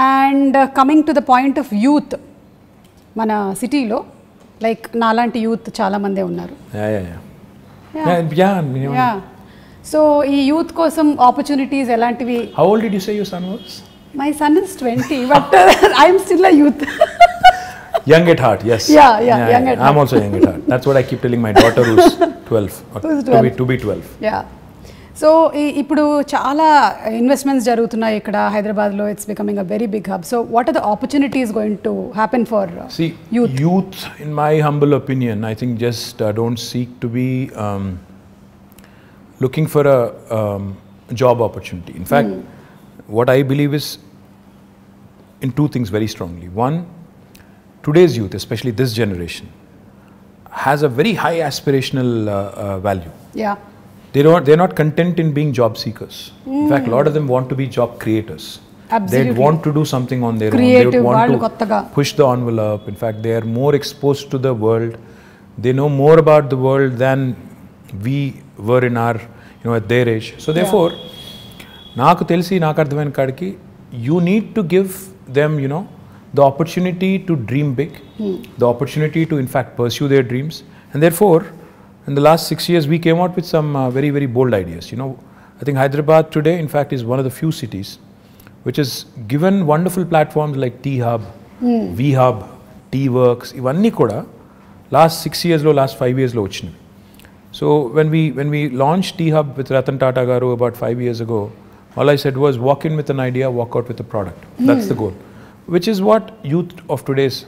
And coming to the point of youth, mana city lo, like nalanti youth chala mande unnaru. Yeah. So ee youth kosam opportunities elantivi. How old did you say your son was? My son is 20, but I am still a youth. Young at heart, yes. Yeah, young at heart. I'm also young at heart. That's what I keep telling my daughter who's 12. To be 12. Yeah. So ఇప్పుడు చాలా investments జరుగుతున్నాయి ఇక్కడ హైదరాబాద్లో. It's becoming a very big hub. So what are the opportunities going to happen for youth? Youth, in my humble opinion, I think just don't seek to be looking for a job opportunity. In fact, what I believe is in two things very strongly. One, today's youth, especially this generation, has a very high aspirational value. Yeah. They're not content in being job seekers. In fact, a lot of them want to be job creators. Absolutely. They want to do something on their Creative, own. They want to push the envelope. In fact, they are more exposed to the world. They know more about the world than we were in our, at their age. So therefore, naaku telisi naaku ardhamaina kadiki, you need to give them, the opportunity to dream big, the opportunity to in fact pursue their dreams. And therefore, in the last 6 years, we came out with some very, very bold ideas. I think Hyderabad today, in fact, is one of the few cities which has given wonderful platforms like T-Hub, V-Hub, T-Works, ivanni kuda last 6 years lo, last 5 years lo vachinayi. So when we launched T-Hub with Ratan Tata garu about 5 years ago, all I said was walk in with an idea, walk out with a product. That's the goal, which is what youth of today's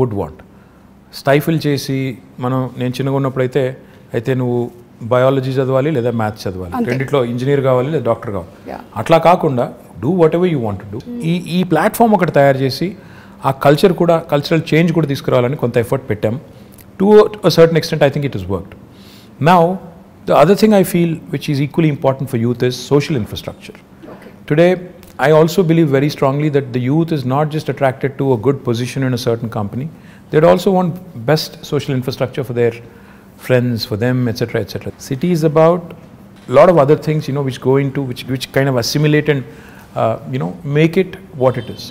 would want. స్టైఫిల్ చేసి నేను చిన్నగా ఉన్నప్పుడు అయితే నువ్వు biology చదవాలి లేదా maths చదవాలి, రెండిట్లో ఇంజనీర్ కావాలి లేదా డాక్టర్ కావాలి. అట్లా కాకుండా do what ever you want to do. ఈ ప్లాట్ఫామ్ ఒకటి తయారు చేసి ఆ కల్చరల్ చేంజ్ కూడా తీసుకురావాలని కొంత ఎఫర్ట్ పెట్టాం. To a certain extent I think it is worked. Now the other thing I feel which is equally important for youth is social infrastructure. Today I also believe very strongly that the youth is not just attracted to a good position in a certain company. They'd also want best social infrastructure for their friends, for them, etc., etc. City is about a lot of other things, which go into, which kind of assimilate and, make it what it is.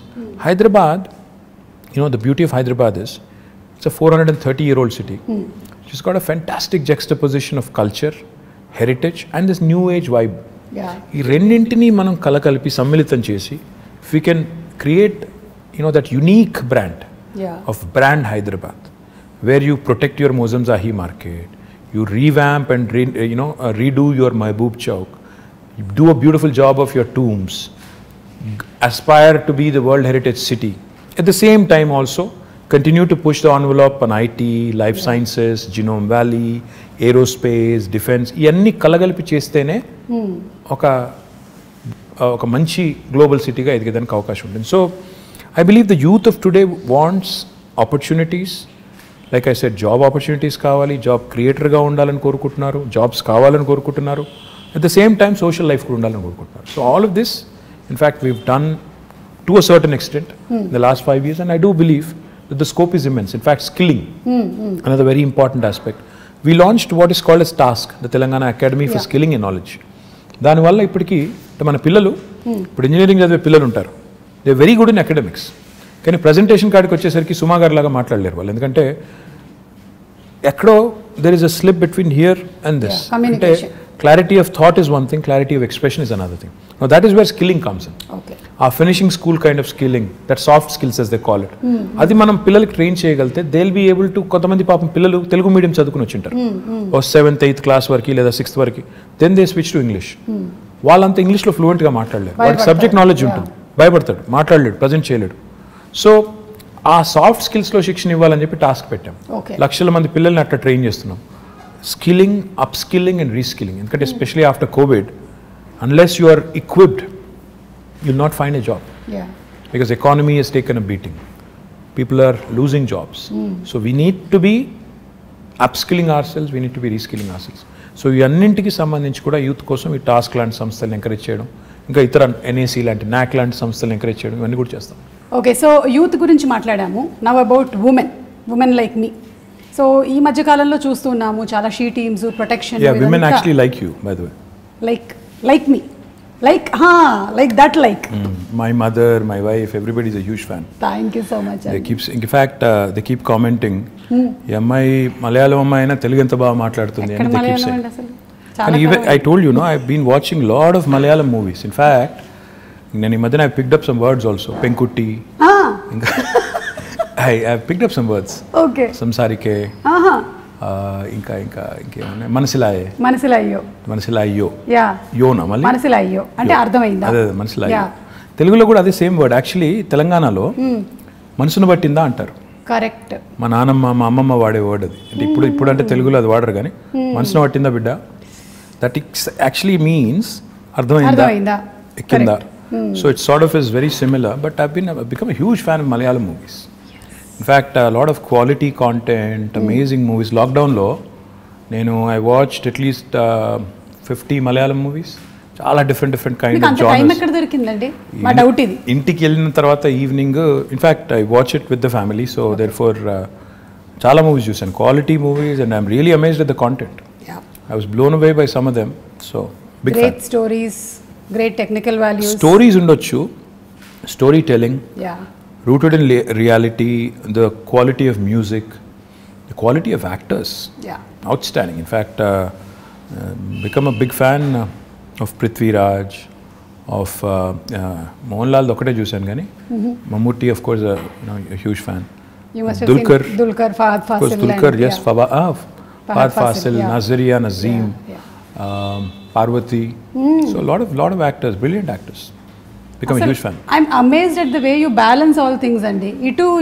Hyderabad, the beauty of Hyderabad is, it's a 430-year-old city. It's got a fantastic juxtaposition of culture, heritage, and this new age vibe. ఈ రెండింటినీ మనం కలకలిపి సమ్మిళితం చేసి if we can create that unique brand of brand Hyderabad, where you protect your Mozamjahi market, you revamp and redo your Mehboob Chowk, you do a beautiful job of your tombs, aspire to be the World Heritage City. At the same time also continue to push the envelope on IT, life sciences, Genome Valley, aerospace, defense. ఇవన్నీ కలగలిపి చేస్తేనే ఒక మంచి global సిటీగా ఎదిగేదానికి అవకాశం ఉంటుంది. So I believe the youth of today wants opportunities. Like I said, job opportunities కావాలి, job క్రియేటర్గా ఉండాలని కోరుకుంటున్నారు, జాబ్స్ కావాలని కోరుకుంటున్నారు, at the same time social life కూడా ఉండాలని కోరుకుంటున్నారు. So all of this in fact weave done to a certain extent in the last 5 years, and I do believe that the scope is immense. In fact, skilling, another very important aspect. We launched what is called as TASK, the Telangana Academy for Skilling and Knowledge. దానివల్ల ఇప్పటికీ మన పిల్లలు, ఇప్పుడు engineering చదివే పిల్లలు ఉంటారు, they very good in academics, కానీ presentation కాడికి వచ్చేసరికి సుమా గారి లాగా మాట్లాడలేరు వాళ్ళు. ఎందుకంటే ఎక్కడో there is a slip between here and this. అంటే clarity of thought is one thing, clarity of expression is another thing. Now that is where skilling comes in. Our finishing school kind of skilling, that soft skills as they call it, అది మనం పిల్లలకి train చేయగలిగితే they will be able to. కొంతమంది పాపం పిల్లలు Telugu medium చదువుకుని వచ్చింటారు ఓ 7th 8th class వరకు లేదా 6th వరకు, then they switch to English. వాళ్ళంతా ఇంగ్లీష్లో ఫ్లూయెంట్గా మాట్లాడలేరు, వాడికి సబ్జెక్ట్ నాలెడ్జ్ ఉంటుంది, భయపడతాడు, మాట్లాడలేడు, ప్రజెంట్ చేయలేడు. సో ఆ సాఫ్ట్ స్కిల్స్లో శిక్షణ ఇవ్వాలని చెప్పి టాస్క్ పెట్టాం. లక్షల మంది పిల్లల్ని అట్లా ట్రైన్ చేస్తున్నాం. Skilling, upskilling and reskilling. Because especially after COVID, unless you are equipped, you'll not find a job. Because economy has taken a beating. People are losing jobs. So we need to be upskilling ourselves, we need to be reskilling ourselves. So ఈ అన్నింటికి సంబంధించి కూడా youth కోసం ఈ task లాంటి సంస్థలను encourage చేయడం, ఇంకా ఇతర NAC లాంటి NAC లాంటి సంస్థలను ఎంకరేజ్ చేయడం, ఇవన్నీ కూడా చేస్తాం. ఓకే, సో యూత్ గురించి మాట్లాడాము. Now about women like me. So ఈ మధ్య కాలంలో చూస్తున్నాము చాలా she teams, protection. Yeah, women actually like you, by the way. Like me. Like that, like. My mother, my wife, everybody is a huge fan. Thank you so much. In fact, they keep commenting, ఈ అమ్మాయి మలయాళం అమ్మాయి అయినా తెలుగు ఎంత బాగా మాట్లాడుతుంది అని they keep saying. And even I told you, no, I've been watching a lot of Malayalam movies. In fact, నేను ఈ మధ్యన I picked up some words also. Penkutti. I've picked up some words. Okay. Samsarike. ఇంకేమన్నా మనసిలాయో యోనా మళ్ళీ మనసిలాయో అంటే అర్థమైందా? అదే మనసిలాయో. తెలుగులో కూడా అదే సేమ్ వర్డ్. యాక్చువల్లీ తెలంగాణలో మనసును పట్టిందా అంటారు. కరెక్ట్. మా నాన్నమ్మ మా అమ్మమ్మ వాడే వర్డ్ అది. అంటే ఇప్పుడు అంటే తెలుగులో అది వాడరు కానీ మనసును పట్టిందా బిడ్డ, దట్ యాక్చువల్లీ మీన్స్ అర్థమైందా ఎక్కిందా. So it's sort of is very similar. But I've become a huge fan of Malayalam movies. In fact, a lot of quality content, amazing movies. Lockdown lo, I watched at least 50 Malayalam movies. Chaala different kind of genres. Time ekkada dorikindandi? Ma doubt idi. Intiki ellina tarvata evening, in fact, I watch it with the family. So therefore, chaala movies chusanu, quality movies, and I'm really amazed at the content. Yeah. I was blown away by some of them. So big fan. Great stories, great technical values. Stories undochu, storytelling. Yeah. Rooted in reality, the quality of music, the quality of actors. Yeah. Outstanding. In fact, become a big fan of Prithviraj, of Mohanlal ఒకటే చూశాను కానీ Mammootty, of course, a huge fan. You must have seen Dulquer, Fahad Fasil. Of course, Dulquer, yes, Fahad Fasil, Nazaria, Nazeem, Parvati. So a lot of actors, brilliant actors. Become a huge fan. I'm amazed at the way you balance all things, Andy.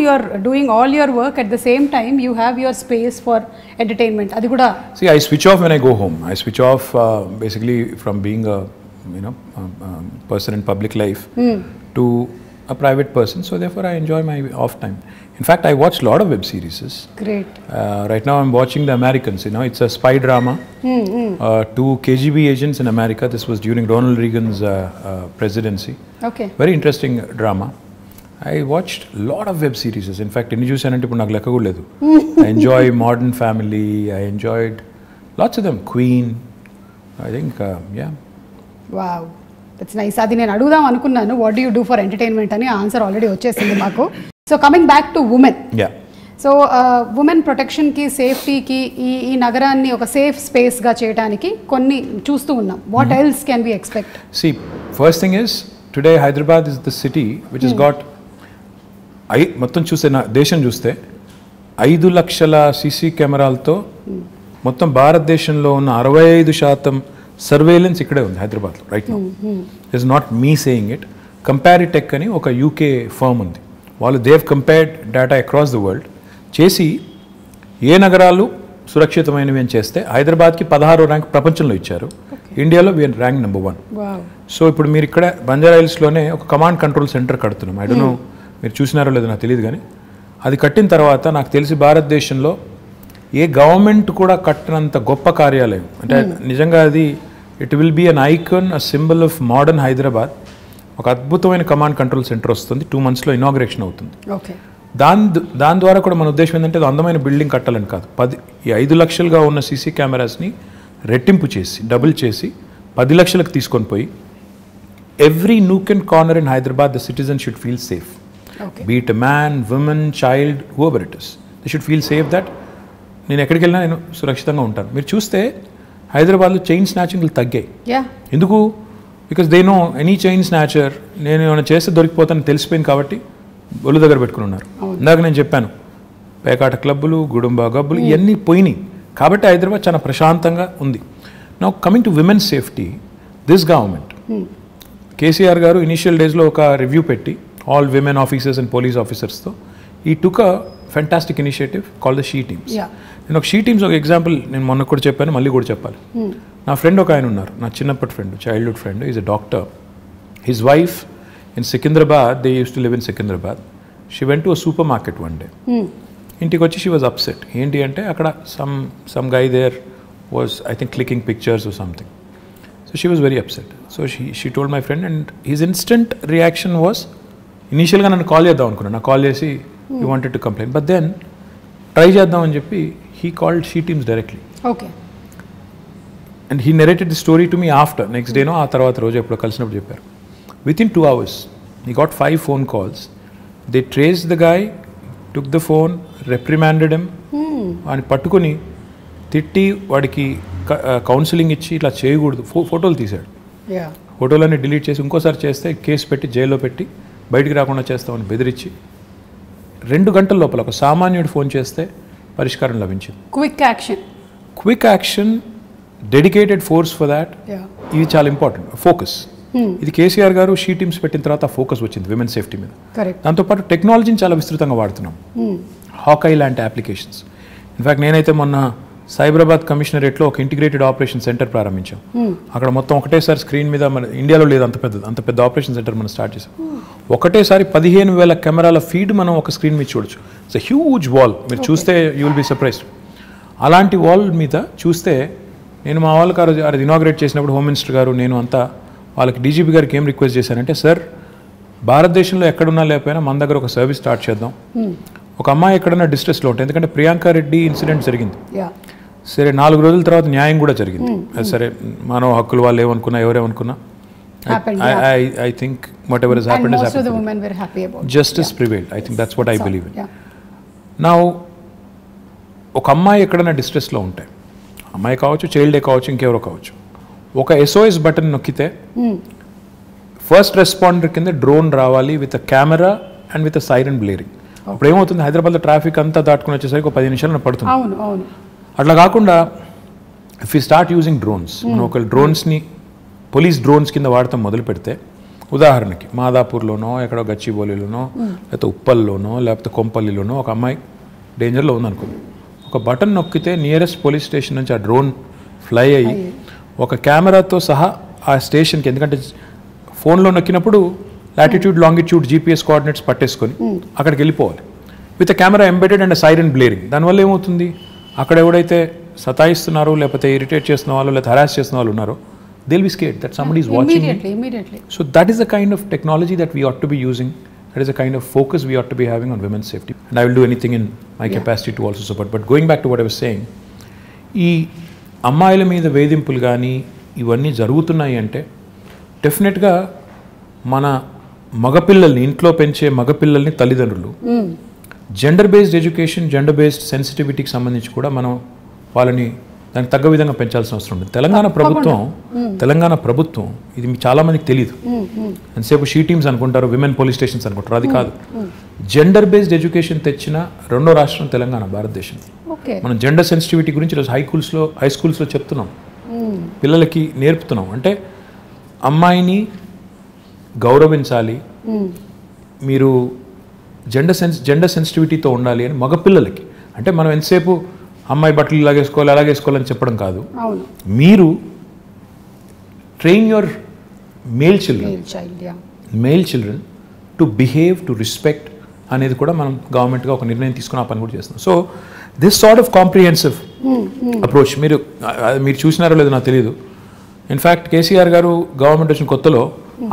You're doing all your work at the same time. You have your space for entertainment. Adi kuda. See, I switch off when I go home. I switch off basically from being a person in public life to a private person. So therefore, I enjoy my off time. In fact, I watch a lot of web series. Great. Right now, I'm watching The Americans. It's a spy drama. Two KGB agents in America. This was during Ronald Reagan's presidency. Okay. Very interesting drama. I watched a lot of web series. In fact, I enjoy Modern Family. I enjoyed lots of them. Queen. I think, yeah. Wow. That's nice. Adi nenu adugudam anukunnanu, what do you do for entertainment ani answer already vachesindi maaku. So coming back to women. Yeah. So women protection ki, safety ki, ee nagaranni oka safe space ga cheyadaniki konni chustu unnam. What else can we expect? See, first thing is, today Hyderabad is the city which has got మొత్తం చూస్తే దేశం చూస్తే 5 లక్షల CC కెమెరాలతో మొత్తం భారతదేశంలో ఉన్న 65% surveillance ఇక్కడే ఉంది హైదరాబాద్లో right now. It's not me saying it. Comparitech అని ఒక యూకే ఫర్మ్ ఉంది. వాళ్ళు they've compared data across the world చేసి ఏ నగరాలు సురక్షితమైనవి అని చేస్తే హైదరాబాద్కి 16వ ర్యాంక్ ప్రపంచంలో ఇచ్చారు. ఇండియాలో వీఆర్ ర్యాంక్ నెంబర్ 1. సో ఇప్పుడు మీరు ఇక్కడ బంజారా హిల్స్లోనే ఒక కమాండ్ కంట్రోల్ సెంటర్ కడుతున్నాం. ఐ డోంట్ నో మీరు చూసినారో లేదో నాకు తెలియదు కానీ అది కట్టిన తర్వాత నాకు తెలిసి భారతదేశంలో ఏ గవర్నమెంట్ కూడా కట్టినంత గొప్ప కార్యాలయం. అంటే నిజంగా అది it will be an icon, a symbol of modern Hyderabad. ఒక అద్భుతమైన కమాండ్ కంట్రోల్ సెంటర్ వస్తుంది. 2 monthsలో ఇనాగ్రేషన్ అవుతుంది. దాని ద్వారా కూడా మన ఉద్దేశం ఏంటంటే అది అందమైన బిల్డింగ్ కట్టాలని కాదు, 5 లక్షలుగా ఉన్న సీసీ కెమెరాస్ని రెట్టింపు చేసి డబుల్ చేసి 10 లక్షలకు తీసుకొని పోయి every nook and corner in Hyderabad the citizen should feel safe. Be it a man, women, child, whoever it is, they should feel safe that నేను ఎక్కడికి వెళ్ళినా నేను సురక్షితంగా ఉంటాను. మీరు చూస్తే హైదరాబాద్లో చైన్ స్నాచింగ్లు తగ్గాయి. ఎందుకు? Because they know any chain snatcher నేను ఏమైనా చేస్తే దొరికిపోతాను తెలిసిపోయింది కాబట్టి ఒళ్ళు దగ్గర పెట్టుకుని ఉన్నారు. ఇందాక నేను చెప్పాను పేకాట క్లబ్బులు, గుడుంబా గబ్బులు ఇవన్నీ పోయినాయి కాబట్టి హైదరాబాద్ చాలా ప్రశాంతంగా ఉంది. Now coming to women safety, this government KCR గారు ఇనిషియల్ డేస్లో ఒక రివ్యూ పెట్టి all women officers and police ఆఫీసర్స్తో ఈ took a fantastic initiative call the she teams. నేను ఒక షీ టీమ్స్ ఒక ఎగ్జాంపుల్ నేను మొన్న కూడా చెప్పాను, మళ్ళీ కూడా చెప్పాలి. నా ఫ్రెండ్ ఒక ఆయన ఉన్నారు, నా చిన్నప్పటి friend, childhood friend. Is a doctor. His wife in Secunderabad, they use to live in Secunderabad. She went to a super market one day. ఇంటికి వచ్చి షీ వాజ్ అప్సెట్. ఏంటి అంటే అక్కడ some guy there was I think clicking pictures or something. So she was very upset. So she told my friend and his instant reaction was, ఇనీషియల్గా నన్ను call చేద్దాం అనుకున్నాను, నాకు కాల్ చేసి you wanted to complaint, but then try చేద్దాం అని చెప్పి he called she teams directly. Okay. and he narrated the story to me after, next day, no, ఆ తర్వాత రోజు ఎప్పుడో కలిసినప్పుడు చెప్పారు. Within 2 hours, he got 5 phone calls. They traced the guy, took the phone, reprimanded him, అని పట్టుకొని తిట్టి వాడికి కౌన్సిలింగ్ ఇచ్చి ఇట్లా చేయకూడదు, ఫోటోలు తీశాడు. ఫోటోలన్నీ డిలీట్ చేసి ఇంకోసారి చేస్తే కేసు పెట్టి జైల్లో పెట్టి బయటికి రాకుండా చేస్తామని బెదిరించి 2 గంటల లోపల ఒక సామాన్యుడు ఫోన్ చేస్తే పరిష్కారం లభించింది. Quick action, dedicated force for that. ఇది చాలా ఇంపార్టెంట్. ఫోకస్, ఇది కేసీఆర్ గారు షీ టీమ్స్ పెట్టిన తర్వాత ఫోకస్ వచ్చింది విమెన్ సేఫ్టీ మీద. దాంతోపాటు టెక్నాలజీని చాలా విస్తృతంగా వాడుతున్నాం. హాకై లాంటి అప్లికేషన్స్. ఇన్ఫ్యాక్ట్ నేనైతే మొన్న సైబరాబాద్ కమిషనరేట్లో ఒక ఇంటిగ్రేటెడ్ ఆపరేషన్ సెంటర్ ప్రారంభించాం. అక్కడ మొత్తం ఒకటేసారి స్క్రీన్ మీద, మన ఇండియాలో లేదు అంత పెద్ద ఆపరేషన్ సెంటర్ మనం స్టార్ట్ చేసాం. ఒకటేసారి 15,000 కెమెరాల ఫీడ్ మనం ఒక స్క్రీన్ మీద చూడొచ్చు. It's a huge wall. మీరు చూస్తే యూ విల్ బీ సర్ప్రైజ్డ్. అలాంటి వాల్ మీద చూస్తే నేను మా వాళ్ళకి అది ఇనాగ్రేట్ చేసినప్పుడు హోమ్ మినిస్టర్ గారు నేను అంతా వాళ్ళకి డీజీపీ గారికి ఏం రిక్వెస్ట్ చేశానంటే, సార్ భారతదేశంలో ఎక్కడున్నా లేకపోయినా మన దగ్గర ఒక సర్వీస్ స్టార్ట్ చేద్దాం. ఒక అమ్మాయి ఎక్కడన్నా డిస్ట్రెస్లో ఉంటుంది, ఎందుకంటే ప్రియాంక రెడ్డి ఇన్సిడెంట్ జరిగింది, సరే 4 రోజుల తర్వాత న్యాయం కూడా జరిగింది. సరే మానవ హక్కులు వాళ్ళు ఏమనుకున్నా ఎవరేమనుకున్నా, I think whatever has happened has happened. Most of the women were happy about it. Justice prevailed. I think that's what I believe in. Now, ఒక అమ్మాయి ఎక్కడైనా డిస్ట్రెస్లో ఉంటే, అమ్మాయి కావచ్చు, చైల్డే కావచ్చు, ఇంకెవరో కావచ్చు, ఒక SOS బటన్ నొక్కితే ఫస్ట్ రెస్పాండర్ కింద డ్రోన్ రావాలి with a camera and with a siren blaring. అప్పుడు ఏమవుతుంది, హైదరాబాద్లో ట్రాఫిక్ అంతా దాటుకుని వచ్చేసరికి ఒక 10 నిమిషాలు పడుతుంది. అట్లా కాకుండా if you start using drones, మనం ఒక డ్రోన్స్ని పోలీస్ డ్రోన్స్ కింద వాడటం మొదలు పెడితే, ఉదాహరణకి మాదాపూర్లోనో ఎక్కడో గచ్చిబౌలిలోనో లేకపోతే ఉప్పల్లోనో లేకపోతే కొంపల్లిలోనో ఒక అమ్మాయి డేంజర్లో ఉందనుకోండి, ఒక బటన్ నొక్కితే నియరెస్ట్ పోలీస్ స్టేషన్ నుంచి ఆ డ్రోన్ ఫ్లై అయ్యి ఒక కెమెరాతో సహా ఆ స్టేషన్కి, ఎందుకంటే ఫోన్లో నొక్కినప్పుడు లాటిట్యూడ్ లాంగిట్యూడ్ GPS కోఆర్డినేట్స్ పట్టేసుకొని అక్కడికి వెళ్ళిపోవాలి with camera embedded and siren blaring. దానివల్ల ఏమవుతుంది, అక్కడ ఎవడైతే సతాయిస్తున్నారో లేకపోతే ఇరిటేట్ చేస్తున్న వాళ్ళు లేకపోతే హరాస్ చేస్తున్న వాళ్ళు ఉన్నారో, they'll be scared that somebody is watching immediately. So that is the kind of technology that we ought to be using. That is the kind of focus we ought to be having on women's safety. And I will do anything in my capacity to also support. But going back to what I was saying, ఈ అమ్మాయిల మీద వేధింపులు కానీ ఇవన్నీ జరుగుతున్నాయి అంటే డెఫినెట్గా మన మగపిల్లల్ని, ఇంట్లో పెంచే మగపిల్లల్ని తల్లిదండ్రులు gender based education, gender based సెన్సిటివిటీకి సంబంధించి కూడా మనం వాళ్ళని దానికి తగ్గ విధంగా పెంచాల్సిన అవసరం ఉంది. తెలంగాణ ప్రభుత్వం ఇది చాలా మందికి తెలియదు. ఎంతసేపు షీ టీమ్స్ అనుకుంటారు, విమెన్ పోలీస్ స్టేషన్స్ అనుకుంటారు. అది కాదు. జెండర్ బేస్డ్ ఎడ్యుకేషన్ తెచ్చిన 2వ రాష్ట్రం తెలంగాణ, భారతదేశం. మనం జెండర్ సెన్సిటివిటీ గురించి ఈరోజు హై స్కూల్స్లో చెప్తున్నాం, పిల్లలకి నేర్పుతున్నాం. అంటే అమ్మాయిని గౌరవించాలి, మీరు జెండర్ సెన్సిటివిటీతో ఉండాలి అని మగపిల్లలకి. అంటే మనం ఎంతసేపు అమ్మాయి బట్టలు ఇలాగేసుకోవాలి అలాగేసుకోవాలని చెప్పడం కాదు. మీరు train your male children to behave, to respect అనేది కూడా మనం గవర్నమెంట్గా ఒక నిర్ణయం తీసుకుని ఆ పని కూడా చేస్తున్నాం. So this sort of comprehensive approach మీరు చూసినారో లేదో నాకు తెలియదు. ఇన్ఫ్యాక్ట్ కేసీఆర్ గారు గవర్నమెంట్ వచ్చిన కొత్తలో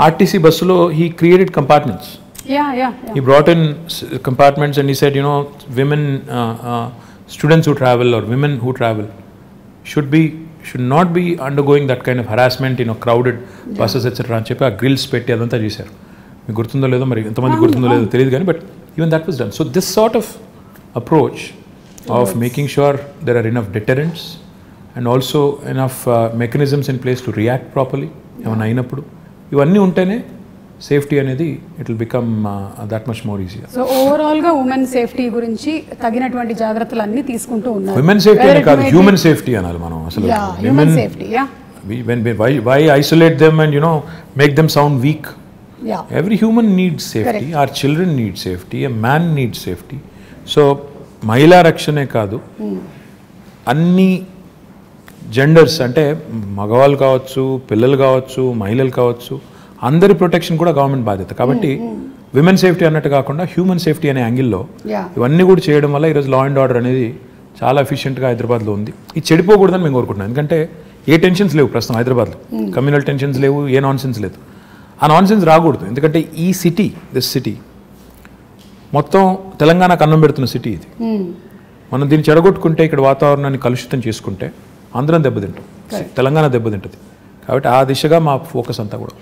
ఆర్టీసీ బస్సులో he created compartments. He brought in compartments and he said, women students who travel or women who travel should not be undergoing that kind of harassment in crowded buses etc. అని చెప్పి ఆ grills పెట్టి అదంతా చేశారు. మీకు గుర్తుందో లేదో, మరి ఎంతమంది గుర్తుందో లేదో తెలియదు కానీ, but even that was done. So this sort of approach of making sure there are enough deterrents and also enough mechanisms in place to react properly ఏమైనా అయినప్పుడు, ఇవన్నీ ఉంటేనే సేఫ్టీ అనేది it will become that much more easier. So overall గా women safety గురించి తగినటువంటి జాగ్రత్తలు అన్ని తీసుకుంటూ ఉన్నారు. ఉమెన్ సేఫ్టీ అని కాదు, హ్యూమన్ సేఫ్టీ అనాలి మనం అసలు. Human safety, why isolate them and make them sound weak? Every human needs safety. Our children need safety, a man needs safety. So మహిళా రక్షణే కాదు, అన్ని జెండర్స్ అంటే మగవాళ్ళు కావచ్చు, పిల్లలు కావచ్చు, మహిళలు కావచ్చు, అందరి ప్రొటెక్షన్ కూడా గవర్నమెంట్ బాధ్యత. కాబట్టి విమెన్ సేఫ్టీ అన్నట్టు కాకుండా హ్యూమన్ సేఫ్టీ అనే యాంగిల్లో ఇవన్నీ కూడా చేయడం వల్ల ఈరోజు లా అండ్ ఆర్డర్ అనేది చాలా ఎఫిషియెంట్గా హైదరాబాద్లో ఉంది. ఇది చెడిపోకూడదని మేము కోరుకుంటున్నాం. ఎందుకంటే ఏ టెన్షన్స్ లేవు ప్రస్తుతం హైదరాబాద్లో, కమ్యూనల్ టెన్షన్స్ లేవు, ఏ నాన్సెన్స్ లేదు. ఆ నాన్సెన్స్ రాకూడదు. ఎందుకంటే ఈ సిటీ, దిస్ సిటీ మొత్తం తెలంగాణకు అన్నం పెడుతున్న సిటీ ఇది. మనం దీన్ని చెడగొట్టుకుంటే, ఇక్కడ వాతావరణాన్ని కలుషితం చేసుకుంటే అందరం దెబ్బతింటాం, తెలంగాణ దెబ్బతింటుంది. కాబట్టి ఆ దిశగా మా ఫోకస్ అంతా కూడా.